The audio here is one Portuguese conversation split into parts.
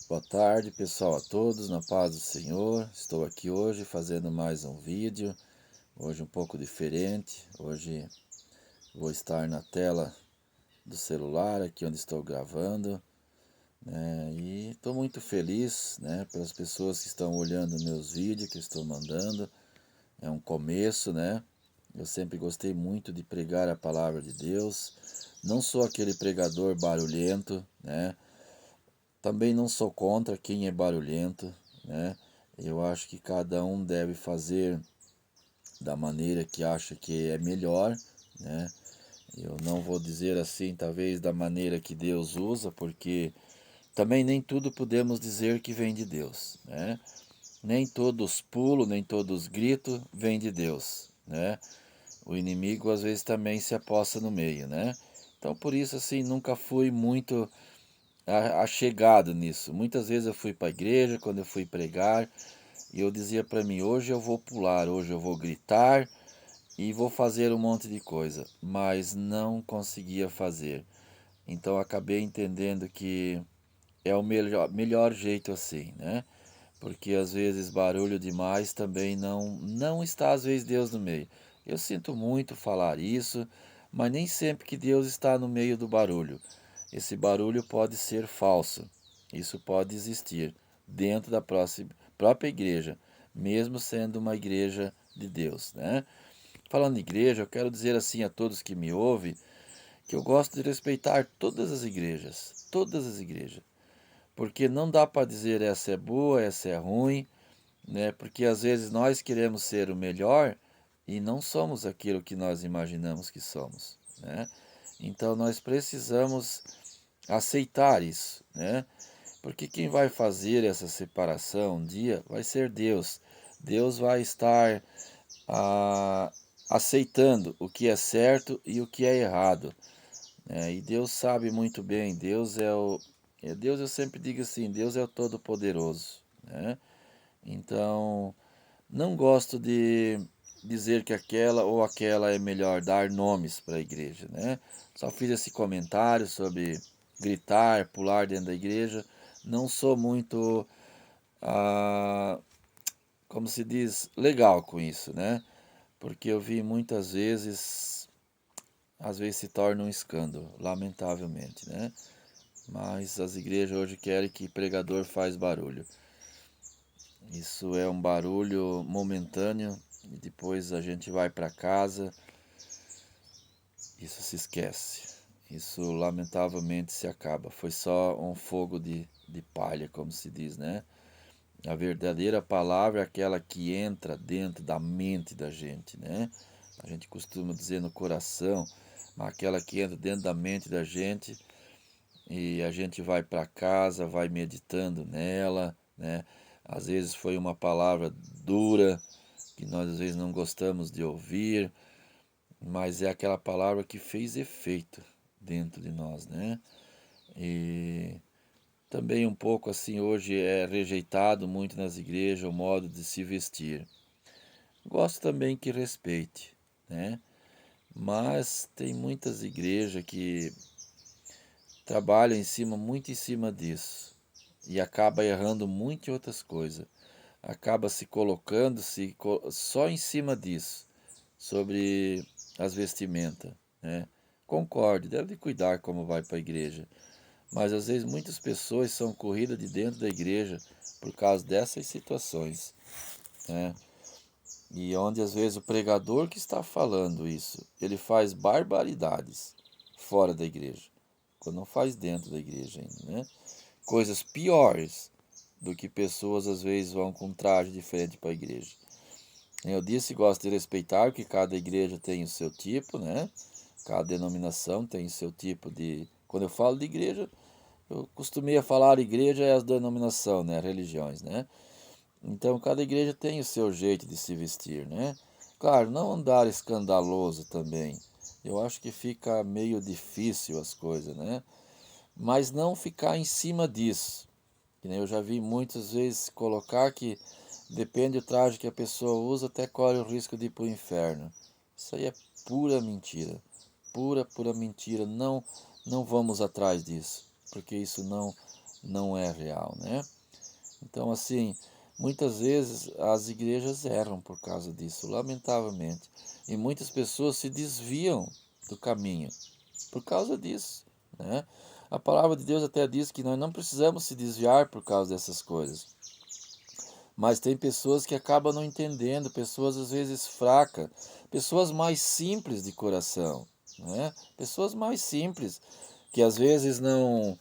Boa tarde, pessoal, a todos, na paz do Senhor. Estou aqui hoje fazendo mais um vídeo, hoje um pouco diferente. Hoje vou estar na tela do celular, aqui onde estou gravando, né? E estou muito feliz, né, pelas pessoas que estão olhando meus vídeos que eu estou mandando. É um começo, né? Eu sempre gostei muito de pregar a palavra de Deus. Não sou aquele pregador barulhento, né? Também não sou contra quem é barulhento, né? Eu acho que cada um deve fazer da maneira que acha que é melhor, né? Eu não vou dizer assim, talvez da maneira que Deus usa, porque também nem tudo podemos dizer que vem de Deus, né? Nem todos pulos, nem todos gritos vêm de Deus, né? O inimigo às vezes também se aposta no meio, né? Então por isso assim, nunca fui muito achegado nisso. Muitas vezes eu fui para a igreja, quando eu fui pregar, e eu dizia para mim: hoje eu vou pular, hoje eu vou gritar e vou fazer um monte de coisa, mas não conseguia fazer. Então acabei entendendo que é o melhor jeito assim, né? Porque às vezes barulho demais também não está às vezes Deus no meio. Eu sinto muito falar isso, mas nem sempre que Deus está no meio do barulho. Esse barulho pode ser falso. Isso pode existir dentro da própria igreja, mesmo sendo uma igreja de Deus, né? Falando em igreja, eu quero dizer assim a todos que me ouvem que eu gosto de respeitar todas as igrejas, porque não dá para dizer essa é boa, essa é ruim, né? Porque às vezes nós queremos ser o melhor e não somos aquilo que nós imaginamos que somos, né? Então nós precisamos aceitar isso, né? Porque quem vai fazer essa separação um dia vai ser Deus. Deus vai estar ah, aceitando o que é certo e o que é errado, né? E Deus sabe muito bem. Deus, eu sempre digo assim, Deus é o Todo-Poderoso, né? Então não gosto de dizer que aquela ou aquela é melhor, dar nomes para a igreja, né? Só fiz esse comentário sobre gritar, pular dentro da igreja. Não sou muito, ah, como se diz, legal com isso, né? Porque eu vi muitas vezes, às vezes se torna um escândalo, lamentavelmente, né? Mas as igrejas hoje querem que pregador faz barulho. Isso é um barulho momentâneo e depois a gente vai para casa, isso se esquece. Isso lamentavelmente se acaba. Foi só um fogo de palha, como se diz, né? A verdadeira palavra é aquela que entra dentro da mente da gente, né? A gente costuma dizer no coração, mas aquela que entra dentro da mente da gente e a gente vai para casa, vai meditando nela, né? Às vezes foi uma palavra dura que nós às vezes não gostamos de ouvir, mas é aquela palavra que fez efeito dentro de nós, né? E também um pouco assim hoje é rejeitado muito nas igrejas o modo de se vestir. Gosto também que respeite, né? Mas tem muitas igrejas que trabalham muito em cima disso e acaba errando muito em outras coisas. Acaba se colocando só em cima disso, sobre as vestimentas, né? Concordo, deve cuidar como vai para a igreja, mas às vezes muitas pessoas são corridas de dentro da igreja por causa dessas situações, né? E onde às vezes o pregador que está falando isso, ele faz barbaridades fora da igreja, quando não faz dentro da igreja ainda, né? Coisas piores do que pessoas às vezes vão com traje diferente para a igreja. Eu disse, gosto de respeitar que cada igreja tem o seu tipo, né? Cada denominação tem o seu tipo de. Quando eu falo de igreja, eu costumei a falar igreja é as denominação, né? Religiões, né? Então cada igreja tem o seu jeito de se vestir, né? Claro, não andar escandaloso também. Eu acho que fica meio difícil as coisas, né? Mas não ficar em cima disso. Que nem eu já vi muitas vezes colocar que depende do traje que a pessoa usa, até corre o risco de ir para o inferno. Isso aí é pura mentira. Pura mentira. Não, não vamos atrás disso, porque isso não é real, né? Então, assim, muitas vezes as igrejas erram por causa disso, lamentavelmente. E muitas pessoas se desviam do caminho por causa disso, né? A palavra de Deus até diz que nós não precisamos se desviar por causa dessas coisas. Mas tem pessoas que acabam não entendendo, pessoas às vezes fracas, pessoas mais simples de coração, né? Pessoas mais simples, que às vezes não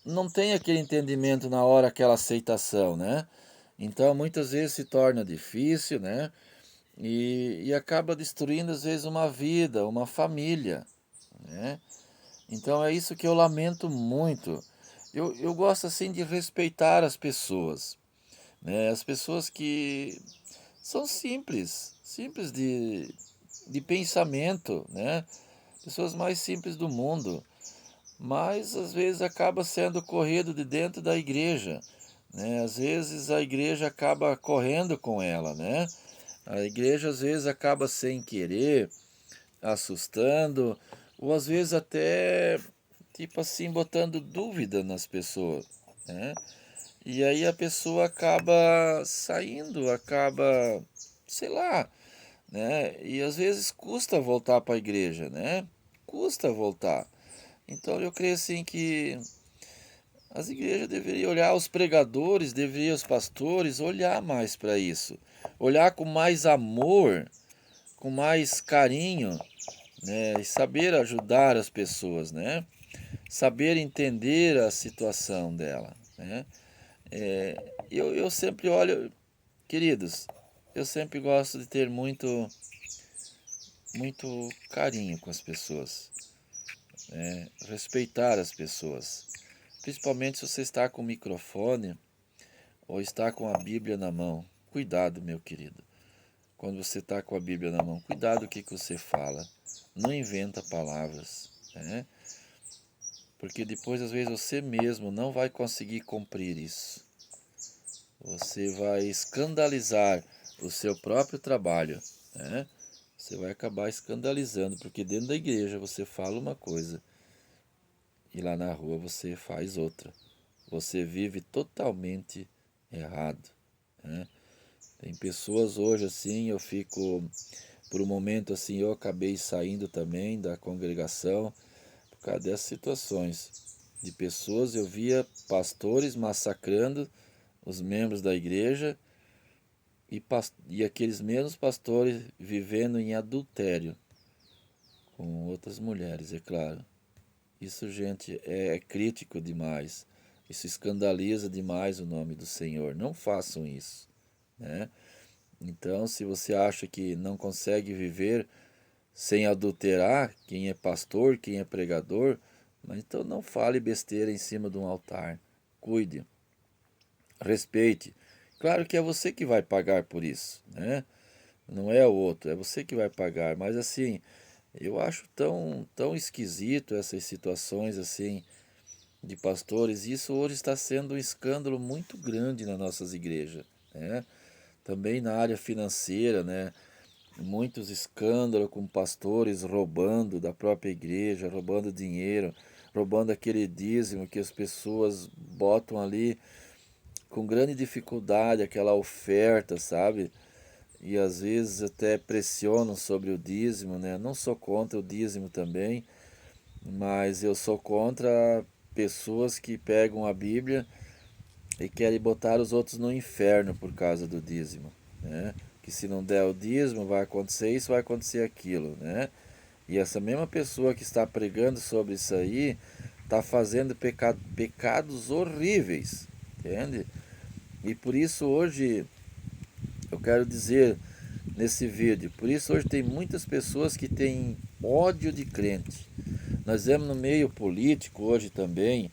não tem aquele entendimento na hora, aquela aceitação, né? Então muitas vezes se torna difícil, né? E acaba destruindo às vezes uma vida, uma família, né? Então é isso que eu lamento muito. Eu gosto assim de respeitar as pessoas, né? As pessoas que são simples, simples de pensamento, né? Pessoas mais simples do mundo, mas às vezes acaba sendo corrido de dentro da igreja, né? Às vezes a igreja acaba correndo com ela, né? A igreja às vezes acaba sem querer, assustando, ou às vezes até, tipo assim, botando dúvida nas pessoas, né? E aí a pessoa acaba saindo, acaba, sei lá, né? E às vezes custa voltar para a igreja, né? Custa voltar. Então eu creio assim que as igrejas deveriam olhar, os pregadores, deveriam os pastores olhar mais para isso. Olhar com mais amor, com mais carinho, né? E saber ajudar as pessoas, né? Saber entender a situação dela, né? Eu sempre olho, queridos, eu sempre gosto de ter muito carinho com as pessoas, né? Respeitar as pessoas, principalmente se você está com o microfone ou está com a Bíblia na mão. Cuidado, meu querido, quando você está com a Bíblia na mão, cuidado o que você fala, não inventa palavras, né? Porque depois às vezes você mesmo não vai conseguir cumprir isso. Você vai escandalizar o seu próprio trabalho, né? Você vai acabar escandalizando, porque dentro da igreja você fala uma coisa e lá na rua você faz outra. Você vive totalmente errado, né? Tem pessoas hoje assim, eu fico, por um momento assim, eu acabei saindo também da congregação por causa dessas situações. De pessoas, eu via pastores massacrando os membros da igreja e aqueles mesmos pastores vivendo em adultério com outras mulheres, é claro. Isso, gente, é crítico demais. Isso escandaliza demais o nome do Senhor. Não façam isso, né? Então, se você acha que não consegue viver sem adulterar, quem é pastor, quem é pregador, mas então não fale besteira em cima de um altar. Cuide, respeite. Claro que é você que vai pagar por isso, né? Não é o outro, é você que vai pagar. Mas assim, eu acho tão esquisito essas situações assim de pastores. Isso hoje está sendo um escândalo muito grande nas nossas igrejas, né? Também na área financeira, né? Muitos escândalos com pastores roubando da própria igreja, roubando dinheiro, roubando aquele dízimo que as pessoas botam ali com grande dificuldade, aquela oferta, sabe? E às vezes até pressionam sobre o dízimo, né? Não sou contra o dízimo também, mas eu sou contra pessoas que pegam a Bíblia e querem botar os outros no inferno por causa do dízimo, né? Que se não der o dízimo vai acontecer isso, vai acontecer aquilo, né? E essa mesma pessoa que está pregando sobre isso aí está fazendo pecados horríveis, entende? E por isso hoje eu quero dizer nesse vídeo, por isso hoje tem muitas pessoas que têm ódio de crente. Nós vemos no meio político hoje também,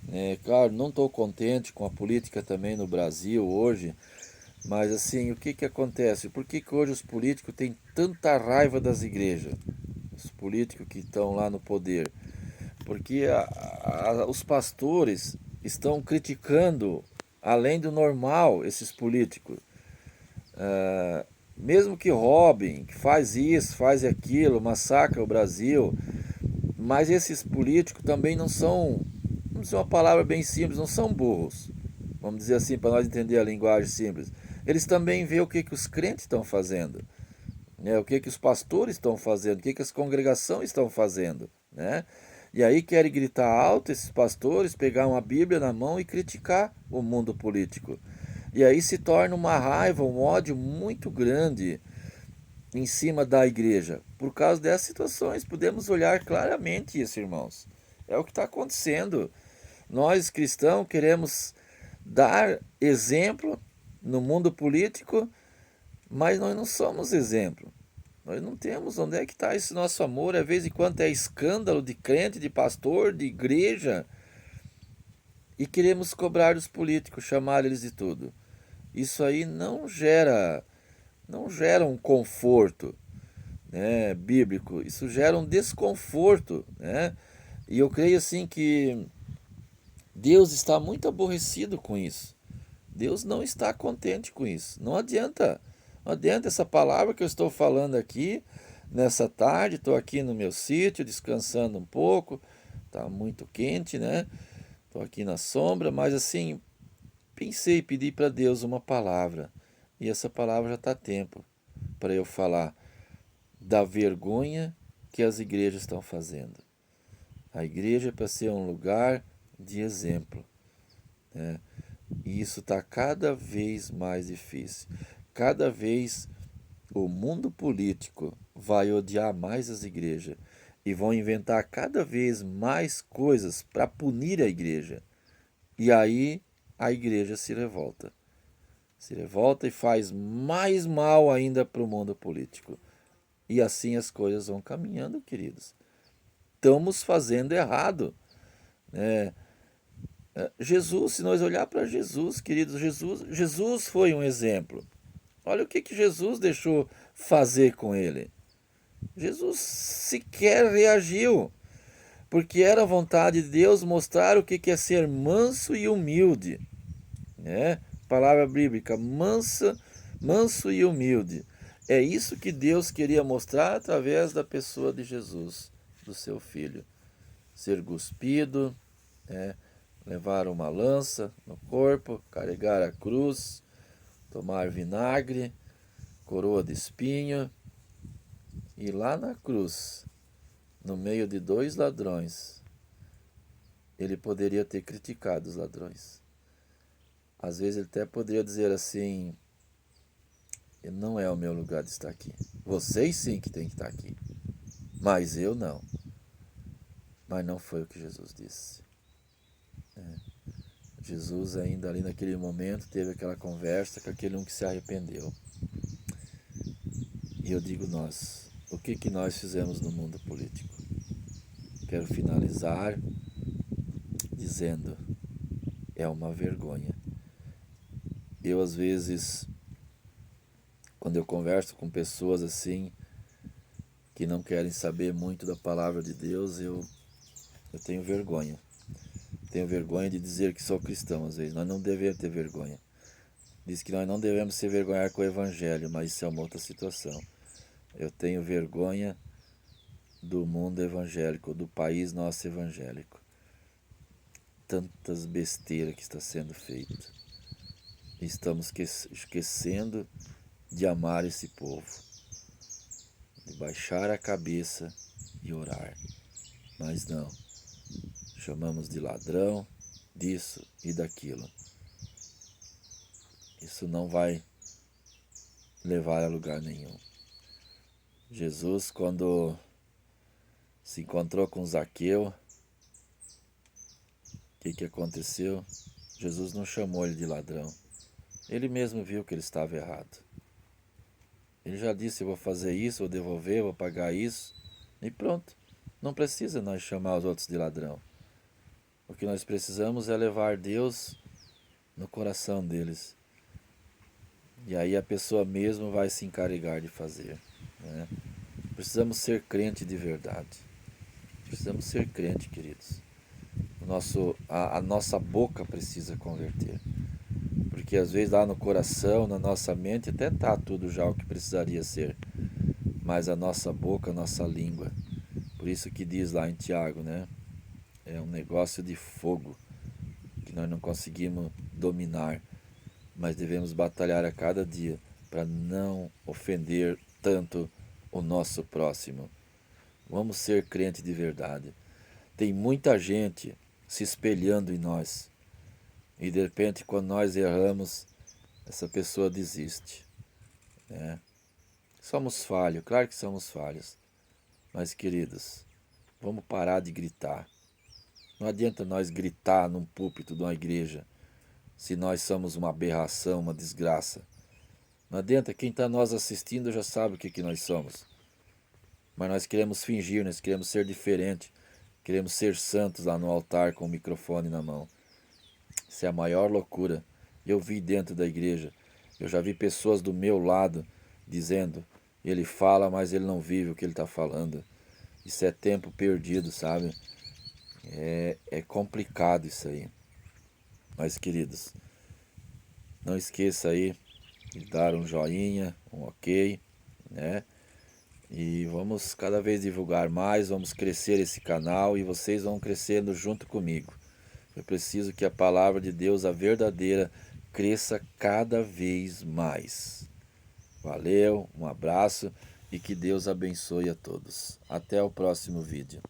né? Claro, não estou contente com a política também no Brasil hoje, mas assim, o que que acontece? Por que que hoje os políticos têm tanta raiva das igrejas? Os políticos que estão lá no poder. Porque os pastores estão criticando, além do normal, esses políticos. Mesmo que roubem, que faz isso, faz aquilo, massacra o Brasil, mas esses políticos também não são, vamos vamos dizer uma palavra bem simples, não são burros. Vamos dizer assim, para nós entender a linguagem simples. Eles também veem o que os crentes estão fazendo, né? O que os pastores estão fazendo, o que as congregações estão fazendo, né? E aí querem gritar alto esses pastores, pegar uma Bíblia na mão e criticar o mundo político. E aí se torna uma raiva, um ódio muito grande em cima da igreja. Por causa dessas situações, podemos olhar claramente isso, irmãos. É o que está acontecendo. Nós cristãos queremos dar exemplo no mundo político, mas nós não somos exemplo. Nós não temos. Onde é que está esse nosso amor? Às vezes em quando é escândalo de crente, de pastor, de igreja, e queremos cobrar dos políticos, chamar eles de tudo. Isso aí não gera um conforto, né, bíblico. Isso gera um desconforto, né? E eu creio assim que Deus está muito aborrecido com isso. Deus não está contente com isso. Não adianta essa palavra que eu estou falando aqui nessa tarde. Estou aqui no meu sítio descansando um pouco. Está muito quente, né? Estou aqui na sombra, mas assim, pensei, pedi para Deus uma palavra. E essa palavra já está a tempo para eu falar da vergonha que as igrejas estão fazendo. A igreja é para ser um lugar de exemplo, né? E isso está cada vez mais difícil. Cada vez o mundo político vai odiar mais as igrejas e vão inventar cada vez mais coisas para punir a igreja. E aí a igreja se revolta. Se revolta e faz mais mal ainda para o mundo político. E assim as coisas vão caminhando, queridos. Estamos fazendo errado, né? Jesus, se nós olhar para Jesus, queridos, Jesus foi um exemplo. Olha o que Jesus deixou fazer com ele. Jesus sequer reagiu, porque era a vontade de Deus mostrar o que é ser manso e humilde, né? Palavra bíblica, manso e humilde. É isso que Deus queria mostrar através da pessoa de Jesus, do seu filho. Ser cuspido, né? Levar uma lança no corpo, carregar a cruz, tomar vinagre, coroa de espinho, e lá na cruz, no meio de 2 ladrões, ele poderia ter criticado os ladrões. Às vezes ele até poderia dizer assim: não é o meu lugar de estar aqui. Vocês sim que têm que estar aqui, mas eu não. Mas não foi o que Jesus disse. Jesus ainda ali naquele momento teve aquela conversa com aquele um que se arrependeu. E eu digo nós, o que nós fizemos no mundo político? Quero finalizar dizendo, é uma vergonha. Eu às vezes, quando eu converso com pessoas assim, que não querem saber muito da palavra de Deus, eu tenho vergonha. Tenho vergonha de dizer que sou cristão às vezes. Nós não devemos ter vergonha. Diz que nós não devemos se vergonhar com o evangelho, mas isso é uma outra situação. Eu tenho vergonha do mundo evangélico, do país nosso evangélico. Tantas besteiras que está sendo feita. Estamos esquecendo de amar esse povo, de baixar a cabeça e orar. Mas não, chamamos de ladrão, disso e daquilo. Isso não vai levar a lugar nenhum. Jesus, quando se encontrou com Zaqueu, o que aconteceu? Jesus não chamou ele de ladrão. Ele mesmo viu que ele estava errado. Ele já disse: eu vou fazer isso, vou devolver, vou pagar isso. E pronto. Não precisa nós chamar os outros de ladrão. O que nós precisamos é levar Deus no coração deles. E aí a pessoa mesmo vai se encarregar de fazer, né? Precisamos ser crente de verdade. Precisamos ser crente, queridos. A nossa boca precisa converter. Porque às vezes lá no coração, na nossa mente, até está tudo já o que precisaria ser. Mas a nossa boca, a nossa língua. Por isso que diz lá em Tiago, né? é um negócio de fogo que nós não conseguimos dominar, mas devemos batalhar a cada dia para não ofender tanto o nosso próximo. Vamos ser crente de verdade. Tem muita gente se espelhando em nós e de repente quando nós erramos, essa pessoa desiste, né? Somos falhos, claro que somos falhos, mas queridos, vamos parar de gritar. Não adianta nós gritar num púlpito de uma igreja se nós somos uma aberração, uma desgraça. Não adianta, quem está nós assistindo já sabe o que nós somos. Mas nós queremos fingir, nós queremos ser diferente, queremos ser santos lá no altar com o microfone na mão. Isso é a maior loucura. Eu vi dentro da igreja, eu já vi pessoas do meu lado dizendo, ele fala, mas ele não vive o que ele está falando. Isso é tempo perdido, sabe? É complicado isso aí. Mas queridos, não esqueça aí de dar um joinha, um ok, né? E vamos cada vez divulgar mais, vamos crescer esse canal e vocês vão crescendo junto comigo. Eu preciso que a palavra de Deus, a verdadeira, cresça cada vez mais. Valeu, um abraço e que Deus abençoe a todos. Até o próximo vídeo.